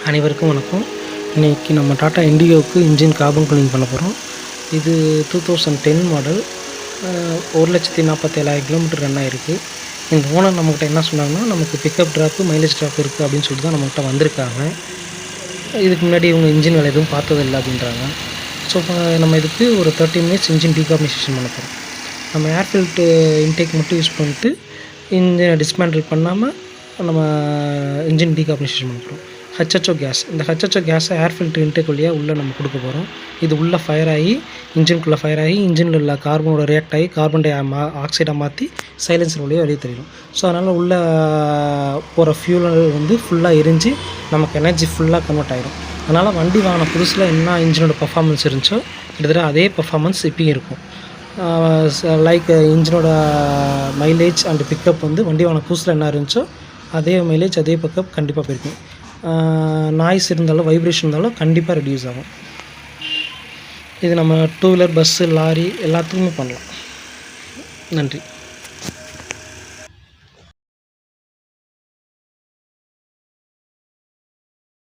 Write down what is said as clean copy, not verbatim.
அனைவருக்கும் வணக்கம். இன்றைக்கி நம்ம டாட்டா இண்டிகோவுக்கு இன்ஜின் கார்பன் கூலிங் பண்ண போகிறோம். இது 2010 மாடல். 1,47,000 கிலோமீட்டர் ரன் ஆகிருக்கு. இந்த ஓனர் நம்மக்கிட்ட என்ன சொன்னாங்கன்னா, நமக்கு பிக்கப் ட்ராப்பு மைலேஜ் ட்ராப் இருக்குது அப்படின்னு சொல்லிட்டு தான் நம்மக்கிட்ட வந்திருக்காங்க. இதுக்கு முன்னாடி இவங்க இன்ஜின் வேலை எதுவும் பார்த்ததில்லை அப்படின்றாங்க. ஸோ இப்போ நம்ம இதுக்கு ஒரு 30 மினிட்ஸ் இன்ஜின் டீகார்பனைசேஷன் பண்ண போகிறோம். நம்ம ஏர் ஃபில்ட்ரு இன்டேக் மட்டும் யூஸ் பண்ணிட்டு இன்ஜினை டிஸ்மேண்டில் பண்ணாமல் நம்ம இன்ஜின் டீகார்பனைசேஷன் பண்ண போகிறோம். ஹச்ஹெச்ஓ கேஸ், இந்த ஹச்ஹெச்ஓ கேஸை ஏர் ஃபில்ட்ரு இன்டேக் வழியாக உள்ளே நம்ம கொடுக்க போகிறோம். இது உள்ளே ஃபயர் ஆகி இன்ஜின்குள்ளே ஃபயர் ஆகி இன்ஜினில் உள்ள கார்பனோட ரியாக்ட் ஆகி கார்பன் டை ஆக்சைடாக மாற்றி சைலன்சர் வழியாக வெளியே தெரியும். ஸோ அதனால் உள்ளே போகிற ஃபியூல் வந்து ஃபுல்லாக எரிஞ்சு நமக்கு எனர்ஜி ஃபுல்லாக கன்வெர்ட் ஆகிடும். அதனால் வண்டி வாங்கின புதுசில் என்ன இன்ஜினோட பர்ஃபார்மன்ஸ் இருந்துச்சோ கிட்டத்தட்ட அதே பர்ஃபார்மன்ஸ் இப்போயும் இருக்கும். லைக் இன்ஜினோட மைலேஜ் அண்ட் பிக்கப் வந்து வண்டி வாங்கின புதுசில் என்ன இருந்துச்சோ அதே மைலேஜ் அதே பிக்கப் கண்டிப்பாக போயிருக்கும். நாய்ஸ் இருந்தாலும் வைப்ரேஷன் இருந்தாலும் கண்டிப்பாக ரெடியூஸ் ஆகும். இது நம்ம 2 வீலர் பஸ்ஸு லாரி எல்லாத்துக்குமே பண்ணலாம். நன்றி.